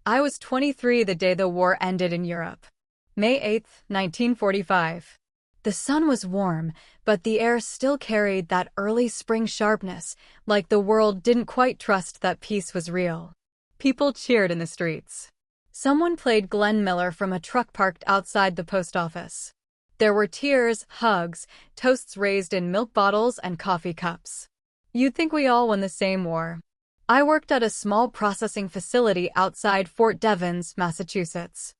I was 23 the day the war ended in Europe. May 8, 1945. The sun was warm, but the air still carried that early spring sharpness, like the world didn't quite trust that peace was real. People cheered in the streets. Someone played Glenn Miller from a truck parked outside the post office. There were tears, hugs, toasts raised in milk bottles and coffee cups. You'd think we all won the same war. I worked at a small processing facility outside Fort Devens, Massachusetts.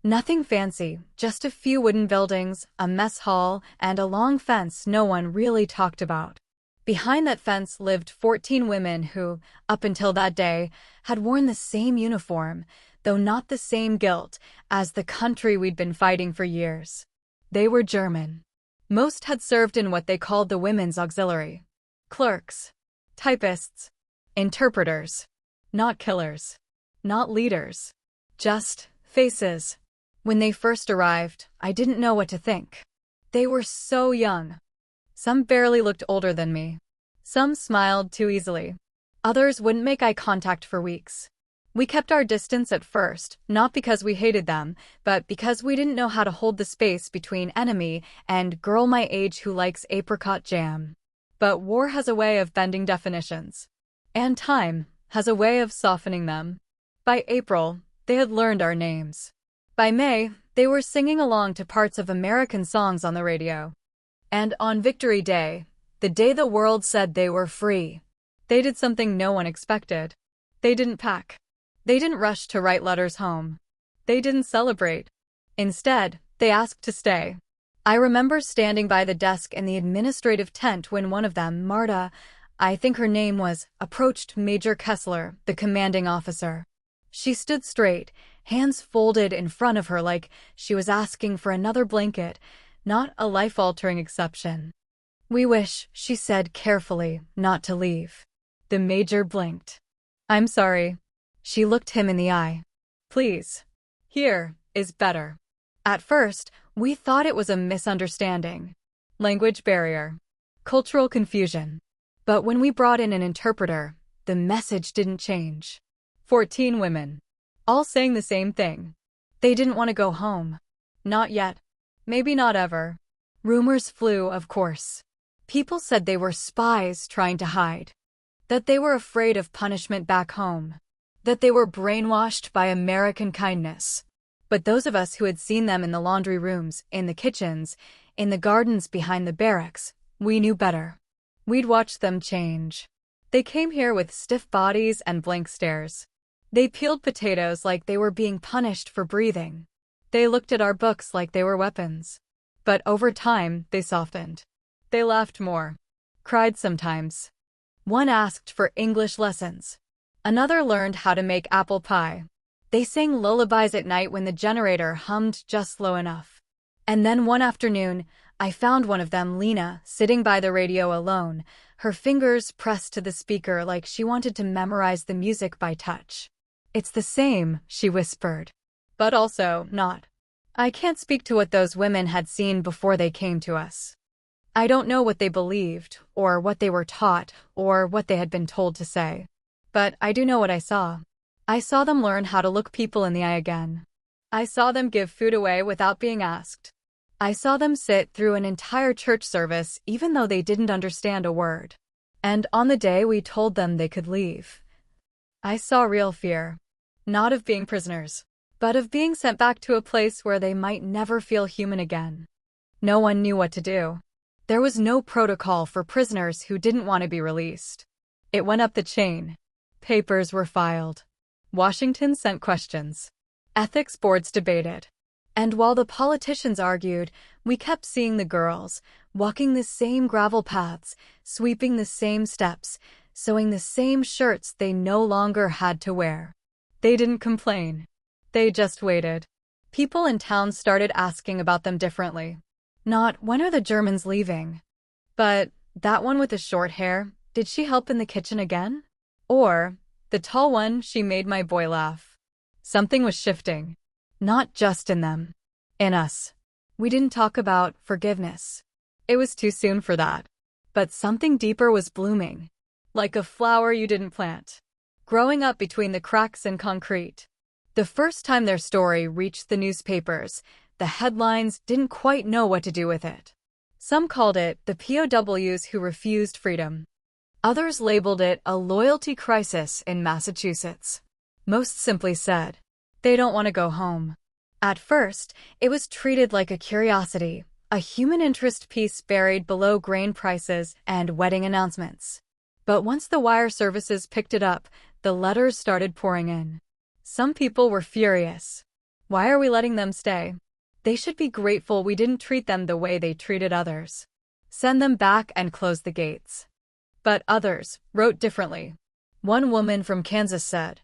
Nothing fancy, just a few wooden buildings, a mess hall, and a long fence no one really talked about. Behind that fence lived 14 women who, up until that day, had worn the same uniform, though not the same gilt, as the country we'd been fighting for years. They were German. Most had served in what they called the Women's Auxiliary. Clerks. Typists. Interpreters. Not killers. Not leaders. Just faces. When they first arrived, I didn't know what to think. They were so young. Some barely looked older than me. Some smiled too easily. Others wouldn't make eye contact for weeks. We kept our distance at first, not because we hated them, but because we didn't know how to hold the space between enemy and girl my age who likes apricot jam. But war has a way of bending definitions. And time has a way of softening them. By April, they had learned our names. By May, they were singing along to parts of American songs on the radio. And on Victory Day, the day the world said they were free, they did something no one expected. They didn't pack. They didn't rush to write letters home. They didn't celebrate. Instead, they asked to stay. I remember standing by the desk in the administrative tent when one of them, Marta, I think her name was, approached Major Kessler, the commanding officer. She stood straight, hands folded in front of her like she was asking for another blanket, not a life-altering exception. "We wish," she said carefully, "not to leave." The major blinked. "I'm sorry." She looked him in the eye. "Please. Here is better." At first, we thought it was a misunderstanding. Language barrier. Cultural confusion. But when we brought in an interpreter, the message didn't change. 14 women. All saying the same thing. They didn't want to go home. Not yet. Maybe not ever. Rumors flew, of course. People said they were spies trying to hide. That they were afraid of punishment back home. That they were brainwashed by American kindness. But those of us who had seen them in the laundry rooms, in the kitchens, in the gardens behind the barracks, we knew better. We'd watched them change. They came here with stiff bodies and blank stares. They peeled potatoes like they were being punished for breathing. They looked at our books like they were weapons. But over time, they softened. They laughed more. Cried sometimes. One asked for English lessons. Another learned how to make apple pie. They sang lullabies at night when the generator hummed just low enough. And then one afternoon, I found one of them, Lena, sitting by the radio alone, her fingers pressed to the speaker like she wanted to memorize the music by touch. "It's the same," she whispered. But also not. I can't speak to what those women had seen before they came to us. I don't know what they believed, or what they were taught, or what they had been told to say. But I do know what I saw. I saw them learn how to look people in the eye again. I saw them give food away without being asked. I saw them sit through an entire church service even though they didn't understand a word. And on the day we told them they could leave, I saw real fear. Not of being prisoners, but of being sent back to a place where they might never feel human again. No one knew what to do. There was no protocol for prisoners who didn't want to be released. It went up the chain. Papers were filed. Washington sent questions. Ethics boards debated. And while the politicians argued, we kept seeing the girls, walking the same gravel paths, sweeping the same steps, sewing the same shirts they no longer had to wear. They didn't complain. They just waited. People in town started asking about them differently. Not, "When are the Germans leaving?" But, "That one with the short hair, did she help in the kitchen again?" Or, "The tall one, she made my boy laugh." Something was shifting. Not just in them. In us. We didn't talk about forgiveness. It was too soon for that. But something deeper was blooming. Like a flower you didn't plant. Growing up between the cracks in concrete. The first time their story reached the newspapers, the headlines didn't quite know what to do with it. Some called it the POWs who refused freedom. Others labeled it a loyalty crisis in Massachusetts. Most simply said, they don't want to go home. At first, it was treated like a curiosity, a human interest piece buried below grain prices and wedding announcements. But once the wire services picked it up, the letters started pouring in. Some people were furious. Why are we letting them stay? They should be grateful we didn't treat them the way they treated others. Send them back and close the gates. But others wrote differently. One woman from Kansas said,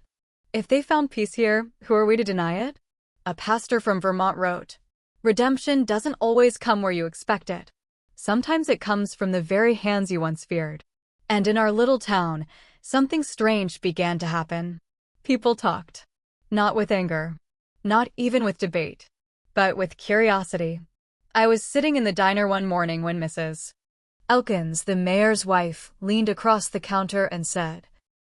"If they found peace here, who are we to deny it?" A pastor from Vermont wrote, "Redemption doesn't always come where you expect it. Sometimes it comes from the very hands you once feared." And in our little town, something strange began to happen. People talked. Not with anger. Not even with debate. But with curiosity. I was sitting in the diner one morning when Mrs. Elkins, the mayor's wife, leaned across the counter and said,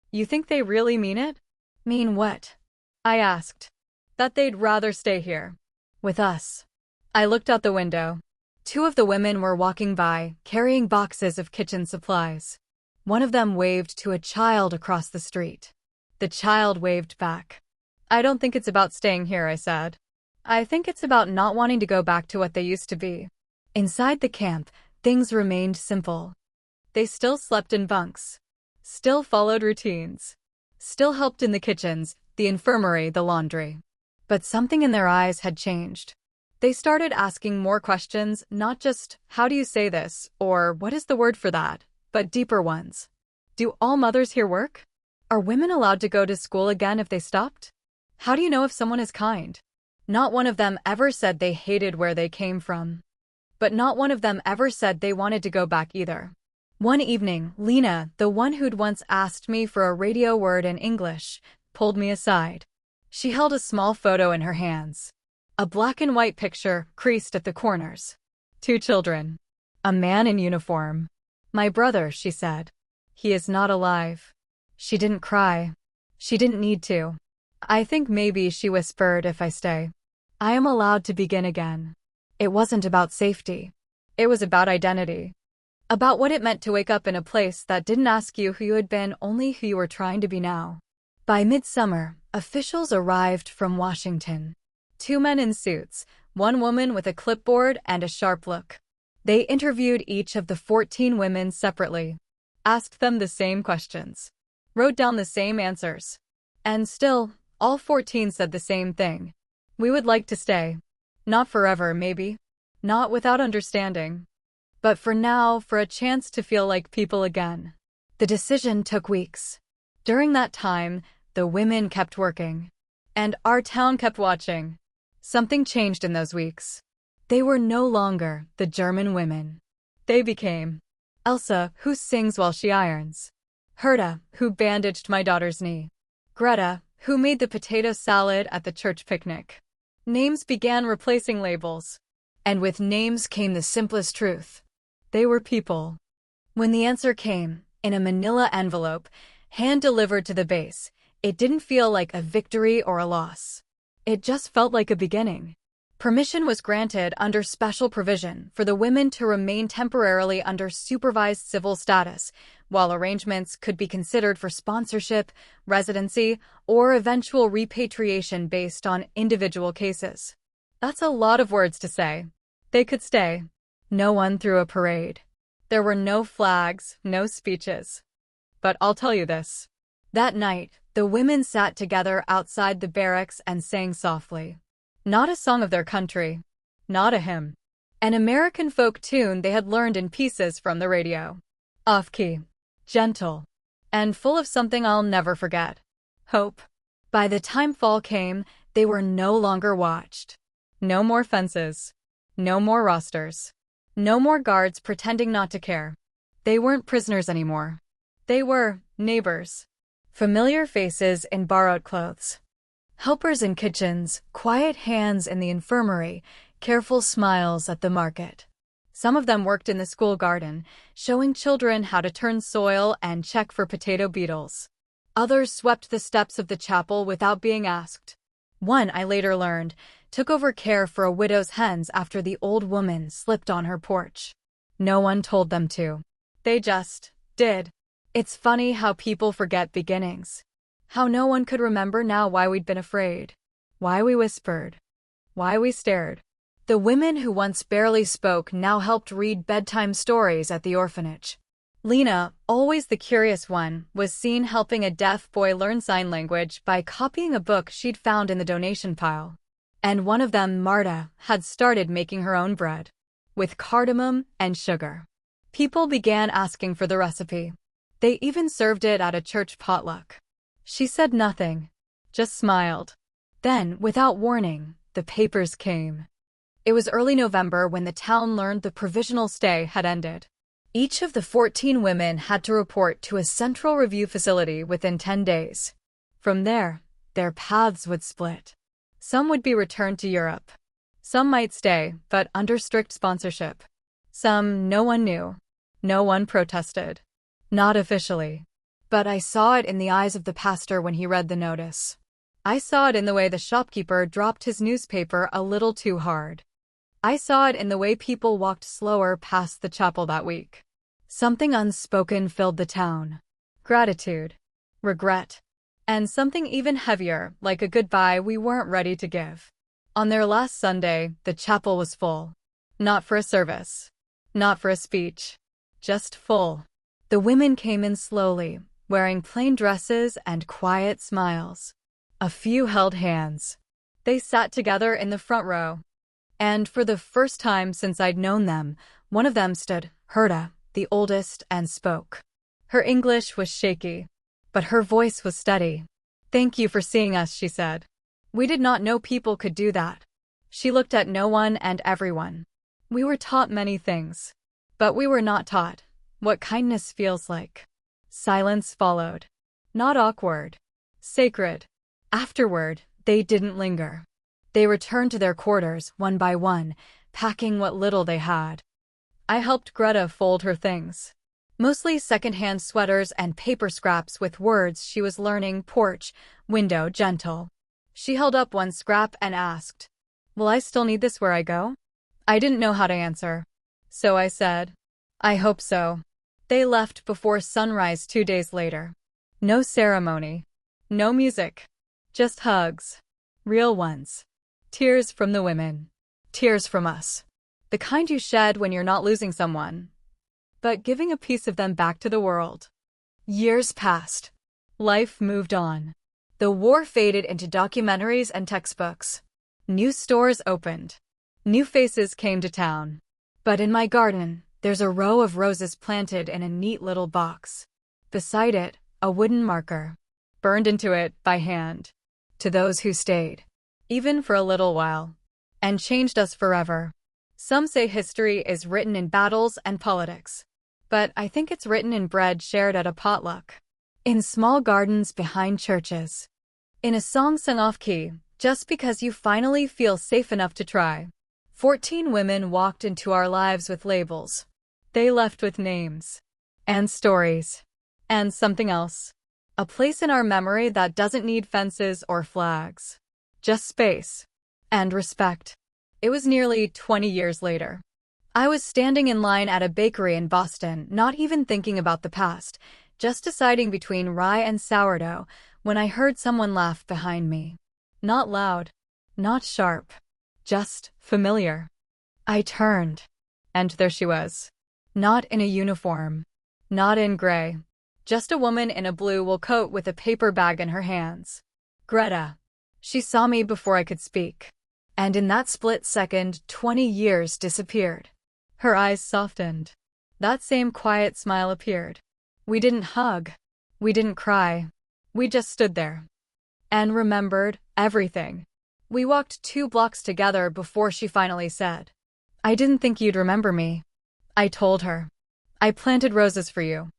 "You think they really mean it?" "Mean what?" I asked. "That they'd rather stay here. With us." I looked out the window. Two of the women were walking by, carrying boxes of kitchen supplies. One of them waved to a child across the street. The child waved back. "I don't think it's about staying here," I said. "I think it's about not wanting to go back to what they used to be." Inside the camp, things remained simple. They still slept in bunks. Still followed routines. Still helped in the kitchens, the infirmary, the laundry. But something in their eyes had changed. They started asking more questions, not just, "How do you say this?" or "What is the word for that?" but deeper ones. Do all mothers here work? Are women allowed to go to school again if they stopped? How do you know if someone is kind? Not one of them ever said they hated where they came from. But not one of them ever said they wanted to go back either. One evening, Lena, the one who'd once asked me for a radio word in English, pulled me aside. She held a small photo in her hands. A black and white picture, creased at the corners. Two children. A man in uniform. "My brother," she said. "He is not alive." She didn't cry. She didn't need to. "I think maybe," she whispered, "if I stay, I am allowed to begin again." It wasn't about safety. It was about identity. About what it meant to wake up in a place that didn't ask you who you had been, only who you were trying to be now. By midsummer, officials arrived from Washington. Two men in suits, one woman with a clipboard and a sharp look. They interviewed each of the 14 women separately, asked them the same questions, wrote down the same answers. And still, all 14 said the same thing. "We would like to stay. Not forever, maybe. Not without understanding. But for now, for a chance to feel like people again." The decision took weeks. During that time, the women kept working. And our town kept watching. Something changed in those weeks. They were no longer the German women. They became Elsa, who sings while she irons. Herta, who bandaged my daughter's knee. Greta, who made the potato salad at the church picnic. Names began replacing labels. And with names came the simplest truth. They were people. When the answer came, in a manila envelope, hand-delivered to the base, it didn't feel like a victory or a loss. It just felt like a beginning. Permission was granted under special provision for the women to remain temporarily under supervised civil status, while arrangements could be considered for sponsorship, residency, or eventual repatriation based on individual cases. That's a lot of words to say. They could stay. No one threw a parade. There were no flags, no speeches. But I'll tell you this. That night, the women sat together outside the barracks and sang softly. Not a song of their country. Not a hymn. An American folk tune they had learned in pieces from the radio. Off-key. Gentle. And full of something I'll never forget. Hope. By the time fall came, they were no longer watched. No more fences. No more rosters. No more guards pretending not to care. They weren't prisoners anymore. They were neighbors. Familiar faces in borrowed clothes. Helpers in kitchens, quiet hands in the infirmary, careful smiles at the market. Some of them worked in the school garden, showing children how to turn soil and check for potato beetles. Others swept the steps of the chapel without being asked. One, I later learned, took over care for a widow's hens after the old woman slipped on her porch. No one told them to. They just did. It's funny how people forget beginnings. How no one could remember now why we'd been afraid. Why we whispered. Why we stared. The women who once barely spoke now helped read bedtime stories at the orphanage. Lena, always the curious one, was seen helping a deaf boy learn sign language by copying a book she'd found in the donation pile. And one of them, Marta, had started making her own bread. With cardamom and sugar. People began asking for the recipe. They even served it at a church potluck. She said nothing. Just smiled. Then, without warning, the papers came. It was early November when the town learned the provisional stay had ended. Each of the 14 women had to report to a central review facility within 10 days. From there, their paths would split. Some would be returned to Europe. Some might stay, but under strict sponsorship. Some, no one knew. No one protested. Not officially. But I saw it in the eyes of the pastor when he read the notice. I saw it in the way the shopkeeper dropped his newspaper a little too hard. I saw it in the way people walked slower past the chapel that week. Something unspoken filled the town. Gratitude. Regret. And something even heavier, like a goodbye we weren't ready to give. On their last Sunday, the chapel was full. Not for a service. Not for a speech. Just full. The women came in slowly, wearing plain dresses and quiet smiles. A few held hands. They sat together in the front row. And for the first time since I'd known them, one of them stood, Herta, the oldest, and spoke. Her English was shaky, but her voice was steady. "Thank you for seeing us," she said. "We did not know people could do that." She looked at no one and everyone. We were taught many things, but we were not taught what kindness feels like. Silence followed. Not awkward. Sacred. Afterward, they didn't linger. They returned to their quarters, one by one, packing what little they had. I helped Greta fold her things. Mostly secondhand sweaters and paper scraps with words she was learning: porch, window, gentle. She held up one scrap and asked, "Will I still need this where I go?" I didn't know how to answer. So I said, "I hope so." They left before sunrise 2 days later. No ceremony. No music. Just hugs. Real ones. Tears from the women. Tears from us. The kind you shed when you're not losing someone, but giving a piece of them back to the world. Years passed. Life moved on. The war faded into documentaries and textbooks. New stores opened. New faces came to town. But in my garden, there's a row of roses planted in a neat little box. Beside it, a wooden marker. Burned into it by hand. To those who stayed. Even for a little while. And changed us forever. Some say history is written in battles and politics. But I think it's written in bread shared at a potluck. In small gardens behind churches. In a song sung off-key, just because you finally feel safe enough to try. 14 women walked into our lives with labels. They left with names. And stories. And something else. A place in our memory that doesn't need fences or flags. Just space. And respect. It was nearly 20 years later. I was standing in line at a bakery in Boston, not even thinking about the past, just deciding between rye and sourdough, when I heard someone laugh behind me. Not loud. Not sharp. Just familiar. I turned. And there she was. Not in a uniform. Not in gray. Just a woman in a blue wool coat with a paper bag in her hands. Greta. She saw me before I could speak. And in that split second, 20 years disappeared. Her eyes softened. That same quiet smile appeared. We didn't hug. We didn't cry. We just stood there. And remembered everything. We walked 2 blocks together before she finally said, "I didn't think you'd remember me." I told her. "I planted roses for you."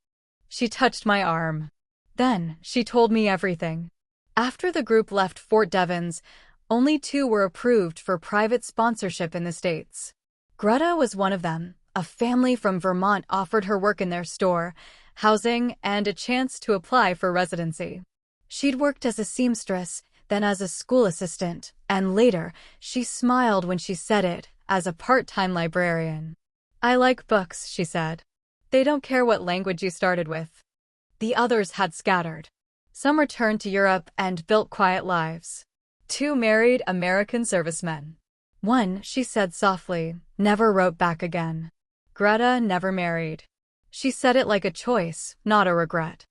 She touched my arm. Then, she told me everything. After the group left Fort Devens, only 2 were approved for private sponsorship in the States. Greta was one of them. A family from Vermont offered her work in their store, housing, and a chance to apply for residency. She'd worked as a seamstress, then as a school assistant, and later, she smiled when she said it, as a part-time librarian. "I like books," she said. "They don't care what language you started with." The others had scattered. Some returned to Europe and built quiet lives. 2 married American servicemen. One, she said softly, never wrote back again. Greta never married. She said it like a choice, not a regret.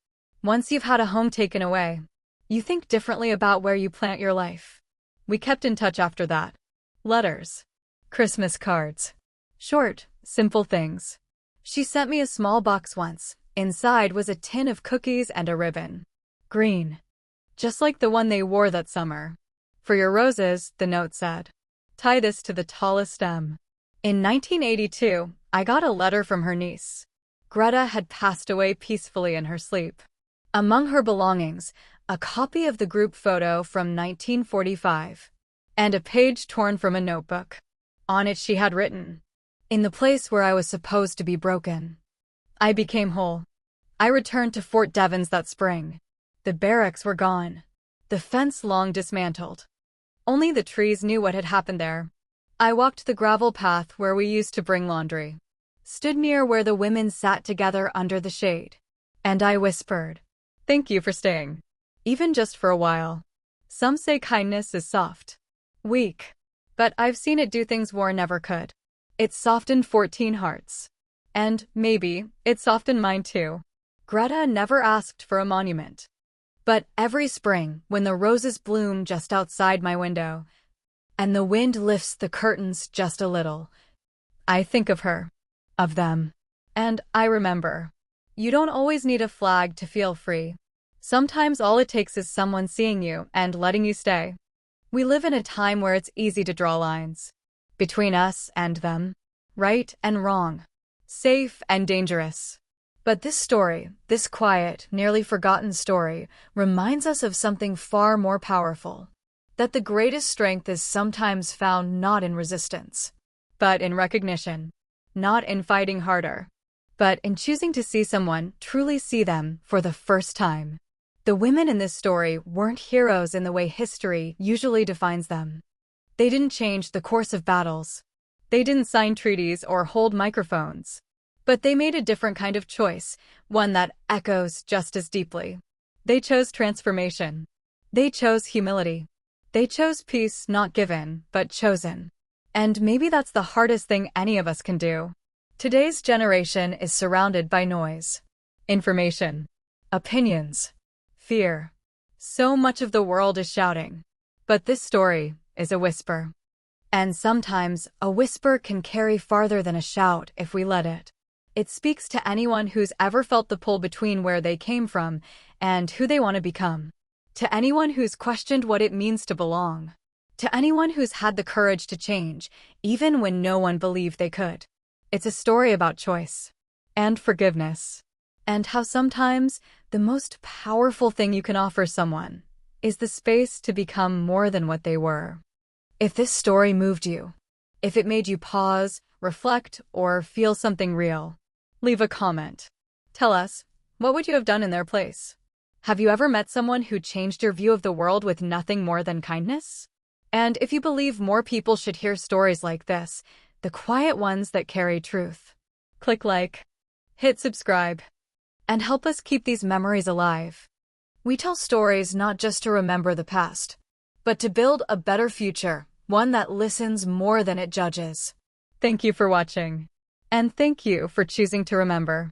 Once you've had a home taken away, you think differently about where you plant your life. We kept in touch after that. Letters. Christmas cards. Short, simple things. She sent me a small box once. Inside was a tin of cookies and a ribbon. Green. Just like the one they wore that summer. "For your roses," the note said. "Tie this to the tallest stem." In 1982, I got a letter from her niece. Greta had passed away peacefully in her sleep. Among her belongings, a copy of the group photo from 1945, and a page torn from a notebook. On it she had written, "In the place where I was supposed to be broken, I became whole." I returned to Fort Devens that spring. The barracks were gone. The fence long dismantled. Only the trees knew what had happened there. I walked the gravel path where we used to bring laundry, stood near where the women sat together under the shade, and I whispered, "Thank you for staying, even just for a while." Some say kindness is soft, weak, but I've seen it do things war never could. It softened 14 hearts. And, maybe, it softened mine too. Greta never asked for a monument. But every spring, when the roses bloom just outside my window, and the wind lifts the curtains just a little, I think of her, of them. And I remember. You don't always need a flag to feel free. Sometimes all it takes is someone seeing you and letting you stay. We live in a time where it's easy to draw lines between us and them, right and wrong, safe and dangerous. But this story, this quiet, nearly forgotten story, reminds us of something far more powerful. That the greatest strength is sometimes found not in resistance, but in recognition. Not in fighting harder, but in choosing to see someone, truly see them, for the first time. The women in this story weren't heroes in the way history usually defines them. They didn't change the course of battles. They didn't sign treaties or hold microphones. But they made a different kind of choice, one that echoes just as deeply. They chose transformation. They chose humility. They chose peace not given, but chosen. And maybe that's the hardest thing any of us can do. Today's generation is surrounded by noise, information, opinions, fear. So much of the world is shouting. But this story is a whisper. And sometimes, a whisper can carry farther than a shout if we let it. It speaks to anyone who's ever felt the pull between where they came from and who they want to become. To anyone who's questioned what it means to belong. To anyone who's had the courage to change, even when no one believed they could. It's a story about choice and forgiveness, and how sometimes the most powerful thing you can offer someone is the space to become more than what they were. If this story moved you, if it made you pause, reflect, or feel something real, leave a comment. Tell us, what would you have done in their place? Have you ever met someone who changed your view of the world with nothing more than kindness? And if you believe more people should hear stories like this, the quiet ones that carry truth, click like, hit subscribe, and help us keep these memories alive. We tell stories not just to remember the past, but to build a better future, one that listens more than it judges. Thank you for watching. And thank you for choosing to remember.